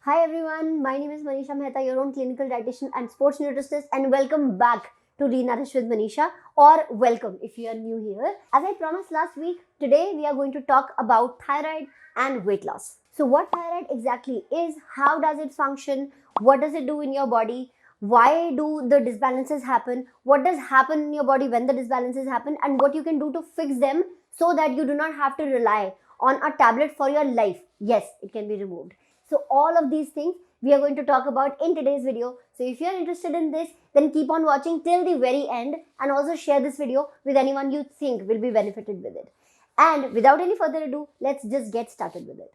Hi everyone, my name is Manisha Mehta, your own clinical dietitian and sports nutritionist, and welcome back to Renourish with Manisha, or welcome if you are new here. As I promised last week, today we are going to talk about thyroid and weight loss. So what thyroid exactly is, how does it function, what does it do in your body, why do the disbalances happen, what does happen in your body when the disbalances happen, and what you can do to fix them so that you do not have to rely on a tablet for your life. Yes, it can be removed. So all of these things we are going to talk about in today's video. So if you are interested in this, then keep on watching till the very end and also share this video with anyone you think will be benefited with it. And without any further ado, let's just get started with it.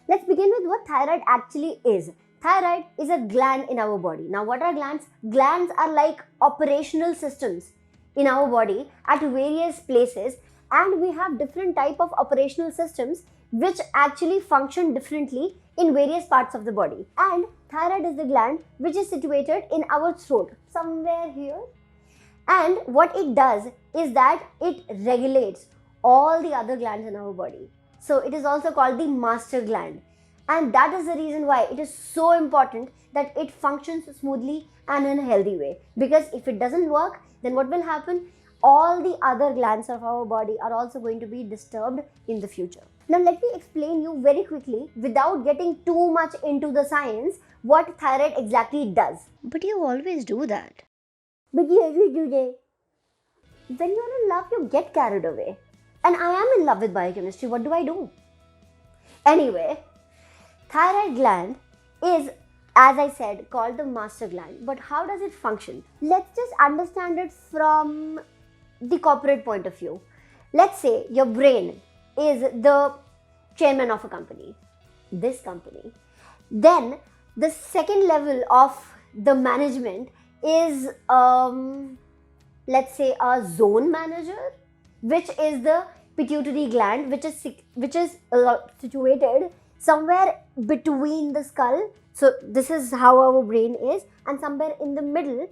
Let's begin with what thyroid actually is. Thyroid is a gland in our body. Now what are glands? Glands are like operational systems in our body at various places, and we have different type of operational systems which actually function differently in various parts of the body. And thyroid is the gland which is situated in our throat, somewhere here. And what it does is that it regulates all the other glands in our body. So it is also called the master gland. And that is the reason why it is so important that it functions smoothly and in a healthy way. Because if it doesn't work, then what will happen? All the other glands of our body are also going to be disturbed in the future. Now let me explain you very quickly, without getting too much into the science, what thyroid exactly does. But you always do that. But you always do that. When you're in love, you get carried away. And I am in love with biochemistry. What do I do? Anyway, thyroid gland is, as I said, called the master gland. But how does it function? Let's just understand it from the corporate point of view. Let's say your brain is the chairman of a company, this company. Then the second level of the management is, let's say, a zone manager, which is the pituitary gland, which is situated somewhere between the skull. So this is how our brain is, and somewhere in the middle,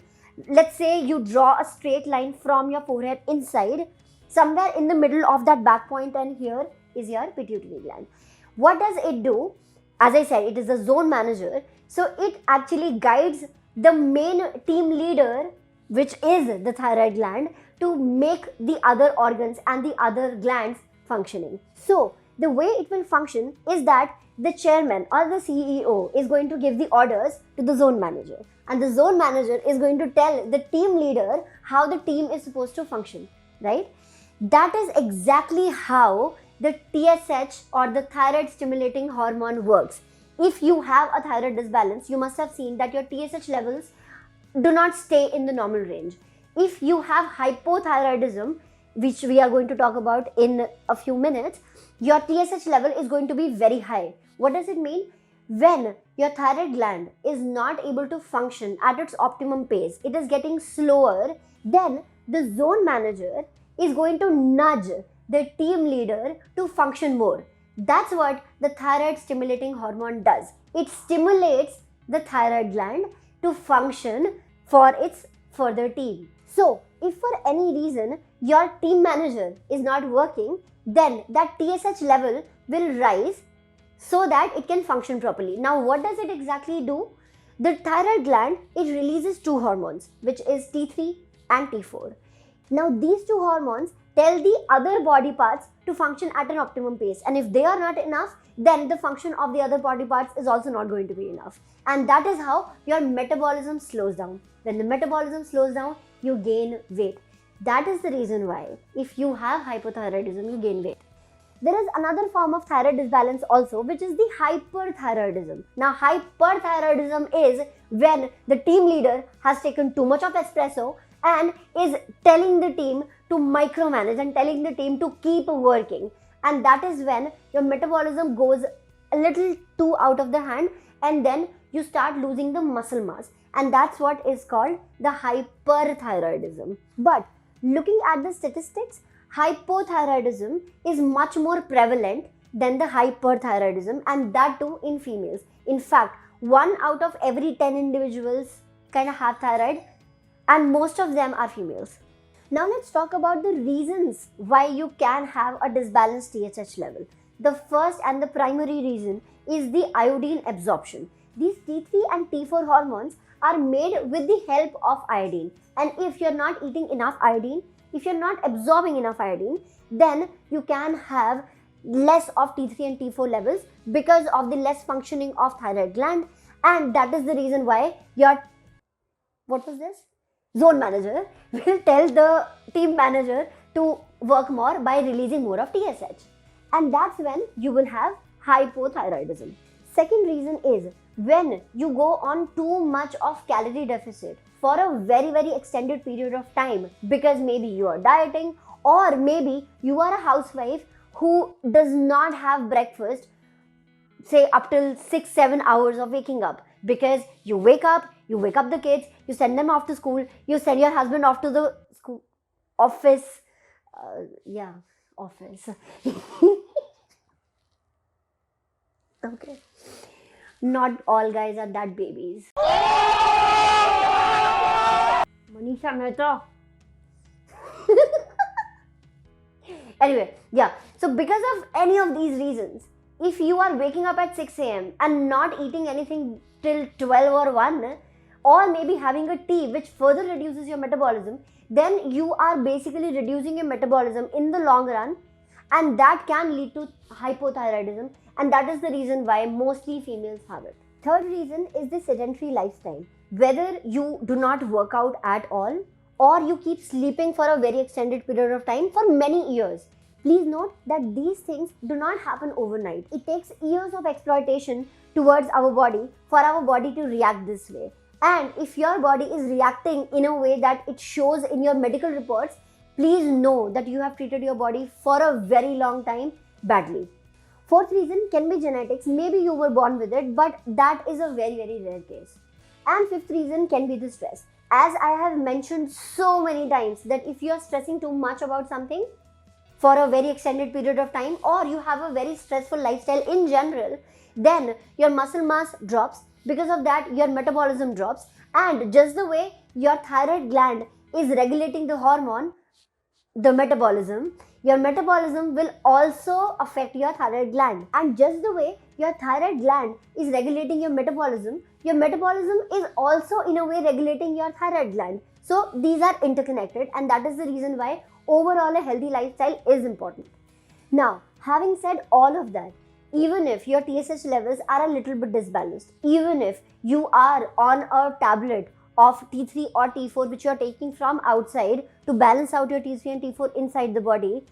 let's say you draw a straight line from your forehead inside, somewhere in the middle of that back point, and here is your pituitary gland. What does it do? As I said, it is a zone manager. So it actually guides the main team leader, which is the thyroid gland, to make the other organs and the other glands functioning. So the way it will function is that the chairman or the CEO is going to give the orders to the zone manager, and the zone manager is going to tell the team leader how the team is supposed to function, right? That is exactly how the TSH, or the thyroid stimulating hormone, works. If you have a thyroid disbalance, you must have seen that your TSH levels do not stay in the normal range. If you have hypothyroidism, which we are going to talk about in a few minutes, your TSH level is going to be very high. What does it mean? When your thyroid gland is not able to function at its optimum pace, it is getting slower, then the zone manager is going to nudge the team leader to function more. That's what the thyroid stimulating hormone does. It stimulates the thyroid gland to function for its further team. So, if for any reason your team manager is not working, then that TSH level will rise so that it can function properly. Now, what does it exactly do? The thyroid gland, it releases two hormones, which is T3 and T4. Now, these two hormones tell the other body parts to function at an optimum pace, and if they are not enough, then the function of the other body parts is also not going to be enough. And that is how your metabolism slows down. When the metabolism slows down, you gain weight. That is the reason why if you have hypothyroidism, you gain weight. There is another form of thyroid disbalance also, which is the hyperthyroidism. Now, hyperthyroidism is when the team leader has taken too much of espresso and is telling the team to micromanage and telling the team to keep working. And that is when your metabolism goes a little too out of the hand, and then you start losing the muscle mass. And that's what is called the hyperthyroidism. But looking at the statistics, hypothyroidism is much more prevalent than the hyperthyroidism, and that too in females. In fact, 1 out of every 10 individuals kind of have thyroid, and most of them are females. Now let's talk about the reasons why you can have a disbalanced TSH level. the first and the primary reason is the iodine absorption. These T3 and T4 hormones are made with the help of iodine. And if you're not eating enough iodine, if you're not absorbing enough iodine, then you can have less of T3 and T4 levels because of the less functioning of thyroid gland. And that is the reason why your, what was this? Zone manager will tell the team manager to work more by releasing more of TSH. And that's when you will have hypothyroidism. Second reason is when you go on too much of calorie deficit for a very extended period of time, because maybe you are dieting or maybe you are a housewife who does not have breakfast, say up till 6-7 hours of waking up, because you wake up the kids, you send them off to school, you send your husband off to the school office, office. Okay, not all guys are that babies. Manisha Mehta. Anyway, yeah, so because of any of these reasons, if you are waking up at 6 a.m. and not eating anything till 12 or 1, or maybe having a tea which further reduces your metabolism, then you are basically reducing your metabolism in the long run, and that can lead to hypothyroidism, and that is the reason why mostly females have it. Third reason is the sedentary lifestyle. Whether you do not work out at all or you keep sleeping for a very extended period of time for many years, please note that these things do not happen overnight. It takes years of exploitation towards our body for our body to react this way. And if your body is reacting in a way that it shows in your medical reports, please know that you have treated your body for a very long time badly. Fourth reason can be genetics. Maybe you were born with it, but that is a very rare case. And fifth reason can be the stress. As I have mentioned so many times, that if you are stressing too much about something for a very extended period of time, or you have a very stressful lifestyle in general, then your muscle mass drops. Because of that, your metabolism drops. And just the way your thyroid gland is regulating the hormone, the metabolism, your metabolism will also affect your thyroid gland. And just the way your thyroid gland is regulating your metabolism is also in a way regulating your thyroid gland. So these are interconnected, and that is the reason why overall a healthy lifestyle is important. Now, having said all of that, even if your TSH levels are a little bit disbalanced, even if you are on a tablet of T3 or T4 which you are taking from outside to balance out your T3 and T4 inside the body,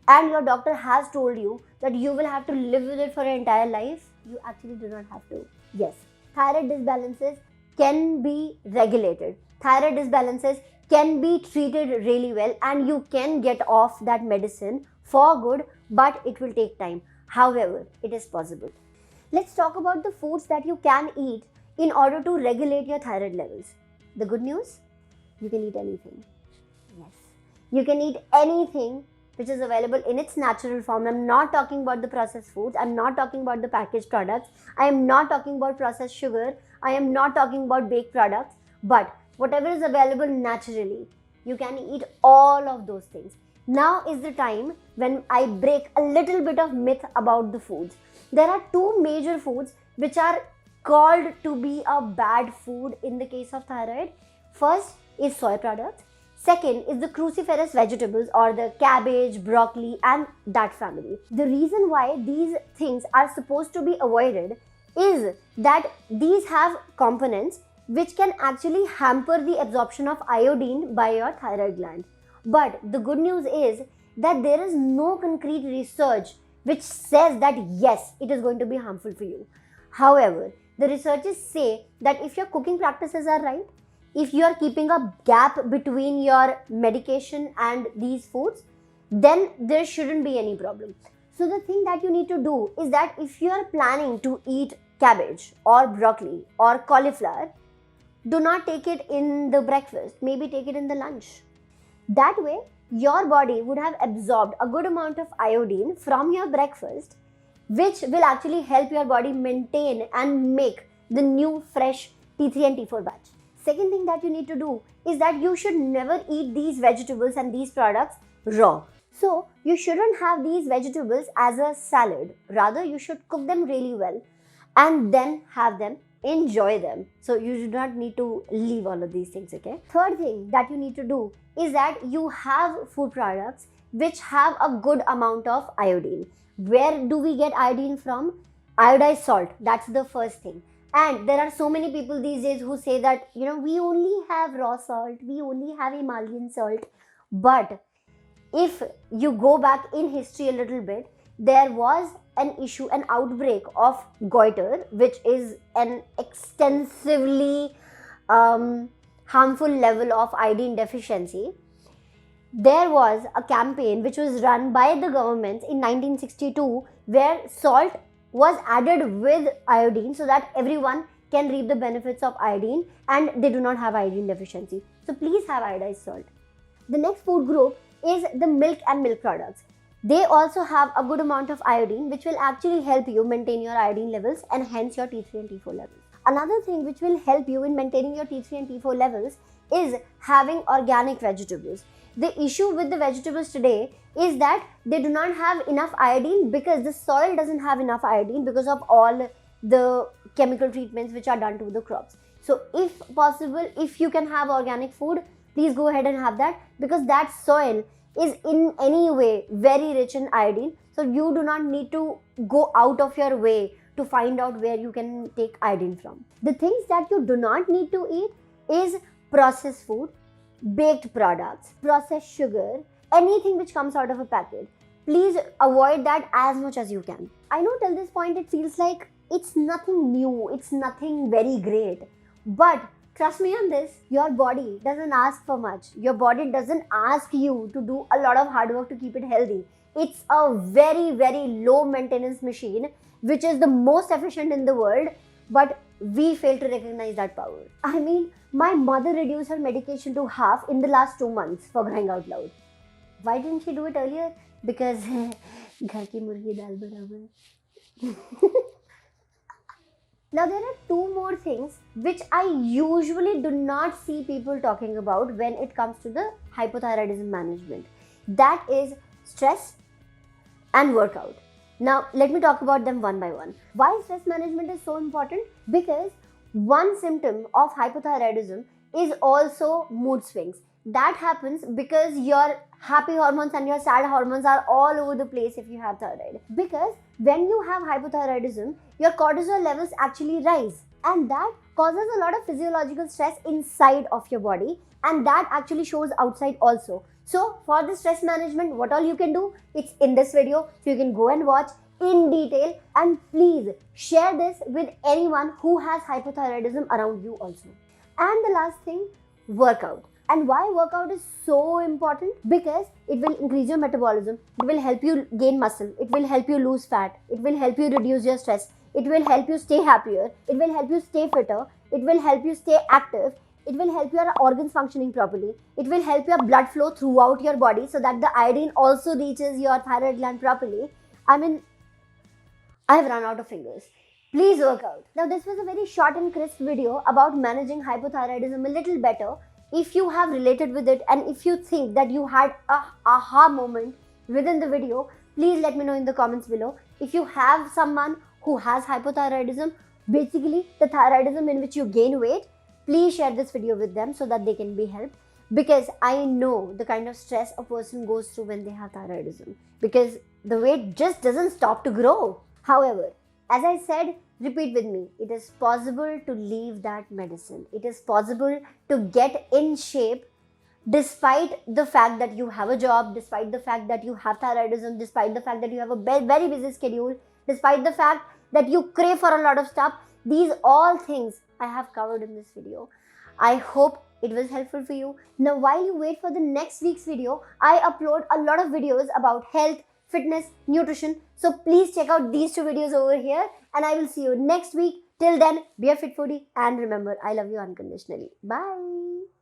and your doctor has told you that you will have to live with it for your entire life, you actually do not have to. Yes, thyroid disbalances can be regulated. Thyroid disbalances can be treated really well, and you can get off that medicine for good, but it will take time. However, it is possible. Let's talk about the foods that you can eat in order to regulate your thyroid levels. The good news? You can eat anything. Yes. You can eat anything which is available in its natural form. I'm not talking about the processed foods. I'm not talking about the packaged products. I am not talking about processed sugar. I am not talking about baked products. But whatever is available naturally, you can eat all of those things. Now is the time when I break a little bit of myth about the foods. There are two major foods which are called to be a bad food in the case of thyroid. First is soy products. Second is the cruciferous vegetables, or the cabbage, broccoli, and that family. The reason why these things are supposed to be avoided is that these have components which can actually hamper the absorption of iodine by your thyroid gland. But the good news is that there is no concrete research which says that yes, it is going to be harmful for you. However, the researchers say that if your cooking practices are right, if you are keeping a gap between your medication and these foods, then there shouldn't be any problem. So the thing that you need to do is that if you are planning to eat cabbage or broccoli or cauliflower, do not take it in the breakfast, maybe take it in the lunch. That way, your body would have absorbed a good amount of iodine from your breakfast, which will actually help your body maintain and make the new fresh T3 and T4 batch. Second thing that you need to do is that you should never eat these vegetables and these products raw. So you shouldn't have these vegetables as a salad. Rather, you should cook them really well and then have them, enjoy them. So you do not need to leave all of these things, okay? Third thing that you need to do is that you have food products which have a good amount of iodine. Where do we get iodine from? Iodized salt. That's the first thing. And there are so many people these days who say that, we only have raw salt, we only have Himalayan salt. But if you go back in history a little bit, there was an issue, an outbreak of goiter, which is an extensively harmful level of iodine deficiency. There was a campaign which was run by the government in 1962 where salt was added with iodine so that everyone can reap the benefits of iodine and they do not have iodine deficiency. So please have iodized salt. The next food group is the milk and milk products. They also have a good amount of iodine which will actually help you maintain your iodine levels and hence your T3 and T4 levels. Another thing which will help you in maintaining your T3 and T4 levels is having organic vegetables. The issue with the vegetables today is that they do not have enough iodine because the soil doesn't have enough iodine because of all the chemical treatments which are done to the crops. So if possible, if you can have organic food, please go ahead and have that, because that soil is in any way very rich in iodine. So you do not need to go out of your way to find out where you can take iodine from. The things that you do not need to eat is processed food, baked products, processed sugar, anything which comes out of a packet. Please avoid that as much as you can. I know till this point it feels like it's nothing new, it's nothing very great, but trust me on this, your body doesn't ask for much. Your body doesn't ask you to do a lot of hard work to keep it healthy. It's a very, very low maintenance machine, which is the most efficient in the world, but we fail to recognize that power. I mean, my mother reduced her medication to half in the last 2 months, for crying out loud. Why didn't she do it earlier? Because घर की मुर्गी दाल बराबर. Now there are two more things which I usually do not see people talking about when it comes to the hypothyroidism management. That is stress and workout. Now let me talk about them one by one. Why stress management is so important? Because one symptom of hypothyroidism is also mood swings. That happens because your happy hormones and your sad hormones are all over the place if you have thyroid. Because when you have hypothyroidism, your cortisol levels actually rise, and that causes a lot of physiological stress inside of your body, and that actually shows outside also. So for the stress management, what all you can do, it's in this video, so you can go and watch in detail, and please share this with anyone who has hypothyroidism around you also. And the last thing, workout. And why workout is so important? Because it will increase your metabolism, it will help you gain muscle, it will help you lose fat, it will help you reduce your stress, it will help you stay happier, it will help you stay fitter, it will help you stay active, it will help your organs functioning properly, it will help your blood flow throughout your body so that the iodine also reaches your thyroid gland properly. I mean, I've run out of fingers. Please work out. Now this was a very short and crisp video about managing hypothyroidism a little better. If you have related with it and if you think that you had a aha moment within the video, please let me know in the comments below. If you have someone who has hypothyroidism, basically the thyroidism in which you gain weight, please share this video with them so that they can be helped, because I know the kind of stress a person goes through when they have thyroidism, because the weight just doesn't stop to grow. However, as I said, repeat with me, it is possible to leave that medicine. It is possible to get in shape despite the fact that you have a job, despite the fact that you have thyroidism, despite the fact that you have a very busy schedule, despite the fact that you crave for a lot of stuff. These all things I have covered in this video. I hope it was helpful for you. Now while you wait for the next week's video, I upload a lot of videos about health, fitness, nutrition. So please check out these two videos over here, and I will see you next week. Till then, be a fit foodie, and remember, I love you unconditionally. Bye.